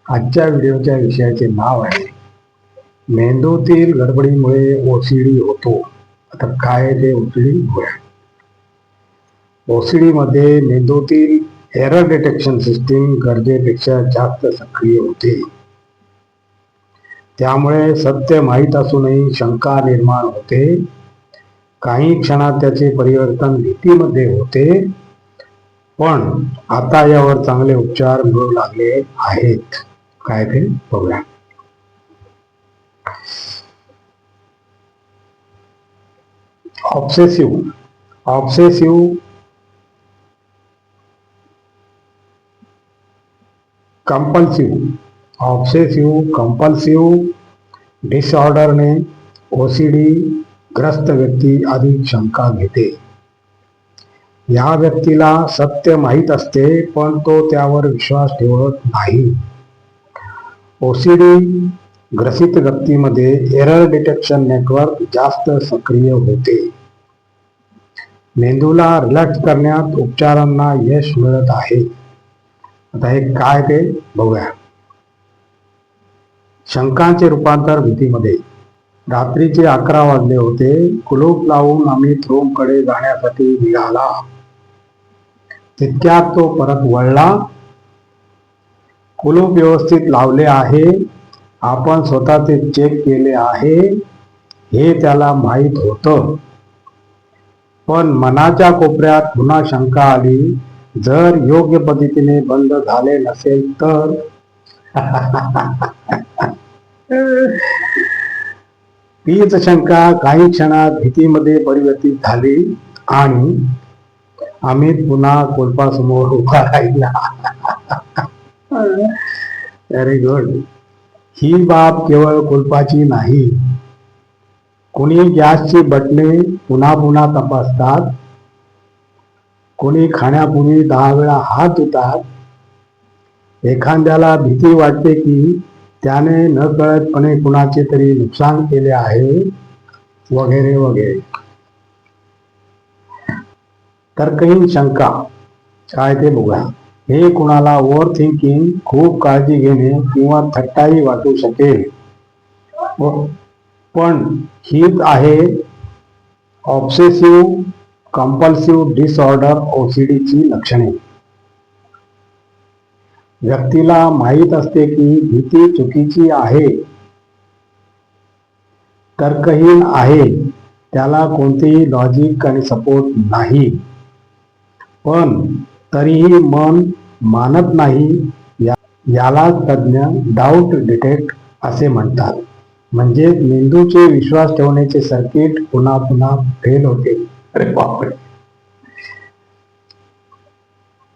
आजच्या व्हिडिओच्या विषयाचे नाव आहे मेंदूतील गडबडीमुळे ओसीडी होतो. आता काय ते ओसीडी बघूया. ओसीडी मध्ये मेंदूतील एरर डिटेक्शन सिस्टीम गरजेपेक्षा जास्त सक्रिय होते. त्यामुळे सत्य माहीत असूनही शंका निर्माण होते. काही क्षणात त्याचे परिवर्तन भीतीमध्ये होते. पण आता यावर चांगले उपचार मिळू लागले आहेत. काय ते बघूया. ऑब्सेसिव्ह कंपल्सिव्ह डिसऑर्डरने ओसीडी ग्रस्त व्यक्ती अधिक शंका घेते. या व्यक्तीला सत्य माहीत असते पण तो त्यावर विश्वास ठेवत नाही. ओसीडी ग्रसित व्यक्तीमध्ये एरर डिटेक्शन नेटवर्क जास्त सक्रिय होते. मेंदूला रिलॅक्स करण्यात उपचारांना यश मिळत आहे. आता हे काय ते बघूया. शंकांचे रूपांतर भीतीमध्ये. रात्रीचे 11 वाजले होते. कुलूप लावून अमित रूमकडे जाण्यासाठी निघाला. तितक्यात तो परत वळला. कुलूप व्यवस्थित लावले आहे. आपण स्वतः ते चेक केले आहे हे त्याला माहीत होतं. पण मनाच्या कोपऱ्यात पुन्हा शंका आली, जर योग्य पद्धतीने बंद झाले नसेल तर. तीच शंका काही क्षणात भीतीमध्ये परिवर्तित झाली आणि अमित पुन्हा कुलपासमोर उभा राहिला. Very good. ही बाब केवळ कुलपाची नाही. कोणी गॅसची बटणे पुन्हा पुन्हा तपासतात. कोणी खाण्यापूर्वी 10 वेळा हात धुतात. एखाद्याला भीती वाटते की त्याने नकळतपणे कुणाचे तरी नुकसान केले आहे वगैरे वगैरे. तर्कहीन शंका. काय ते बघूया. हे कुणाला ओव्हर थिंकिंग, खूप काळजी घेणे किंवा थट्टाही वाटू शकेल. पण हीच आहे ऑब्सेसिव्ह कंपल्सिव्ह डिसऑर्डर ओसीडीची लक्षणे. व्यक्तीला माहीत असते की भीती चुकीची आहे, तर्कहीन आहे, त्याला कोणतेही लॉजिक आणि सपोर्ट नाही, पण तरीही मन मानत नाही. याला तज्ञ डाऊट डिटेक्ट असे म्हणतात. म्हणजे मेंदूचे विश्वास ठेवण्याचे सर्किट पुन्हा पुन्हा फेल होते. अरे बापरे.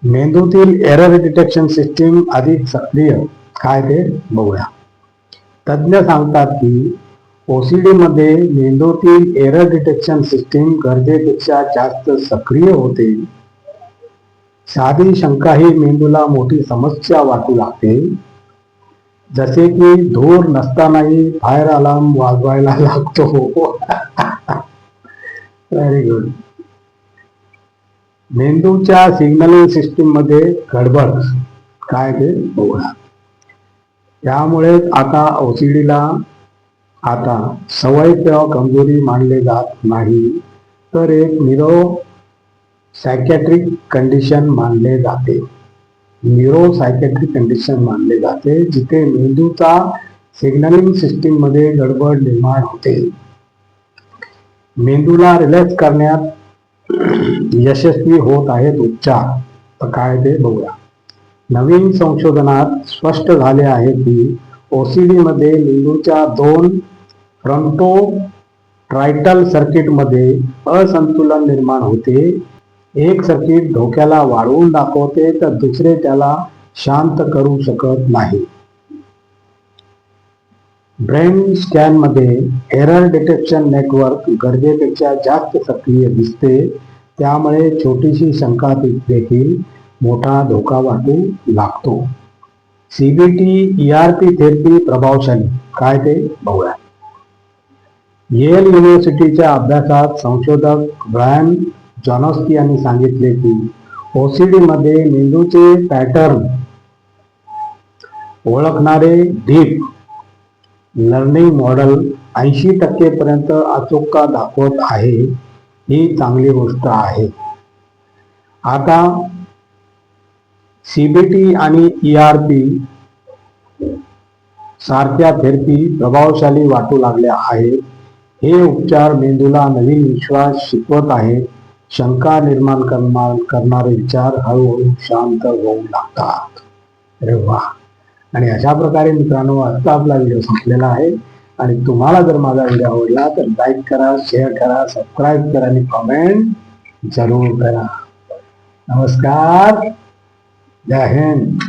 मेंदूतील एरर डिटेक्शन सिस्टीम अधिक सक्रिय. काय ते बघूया. तज्ञ सांगतात की ओसीडी मध्ये मेंदूतील एरर डिटेक्शन सिस्टीम गरजेपेक्षा जास्त सक्रिय होते. साधी शंकाही मेंदूला मोठी समस्या वाटू लागते. जसे की धूर नसतानाही फायर अलार्म वाजवायला लागतो. Very good. मेंदूच्या सिग्नलिंग सिस्टीम मध्ये गडबड. काय ते बघूया. त्यामुळे आता ओसीडीला आता सवय किंवा कमजोरी मानले जात नाही, तर एक सायकॅट्रिक कंडिशन मानले जाते. सायकॅट्रिक कंडिशन मानले जाते जिथे मेंदूचा सिग्नलिंग सिस्टीम मध्ये गडबड निर्माण होते. मेंदूला रिलॅक्स करण्यात यशस्वी होत आहेत उपचार. तर काय ते बघूया. नवीन संशोधनात स्पष्ट झाले आहे की ओसीडी मध्ये मेंदूच्या 2 फ्रंटोस्ट्राटल सर्किट मध्ये असंतुलन निर्माण होते. एक सर्किट धोक्याला वाढवून दाखवते तर दुसरे त्याला शांत करू शकत नाही. ब्रेन स्कॅन मध्ये एरर डिटेक्शन नेटवर्क गरजेपेक्षा जास्त सक्रिय दिसते. त्यामुळे छोटीशी शंका देखील मोठा धोका वाटू लागतो. सीबीटी ERP थेरपी प्रभावशाली. काय ते बघूया. येल युनिव्हर्सिटीच्या अभ्यासात संशोधक ब्रायन जॉनस्की यांनी सांगितले की ओसीडी मध्ये मेंदूचे पॅटर्न ओळखणारे डीप लर्निंग मॉडेल 80% पर्यंत अचूकता दाखवत आहे, ही चांगली गोष्ट आहे. आता सीबीटी आणि ERP सारख्या थेरपी प्रभावशाली वाटू लागल्या आहेत. हे उपचार मेंदूला नवीन विश्वास शिकवत आहेत. शंका निर्माण करणारे विचार हळूहळू शांत होऊ लागतात. अरे वा. आणि अशा प्रकारे मित्रांनो, आजचा आपला व्हिडिओ संपलेला आहे. आणि तुम्हाला जर माझा व्हिडिओ आवडला तर लाईक करा, शेअर करा, सबस्क्राईब करा आणि कमेंट जरूर करा. नमस्कार. जय हिंद.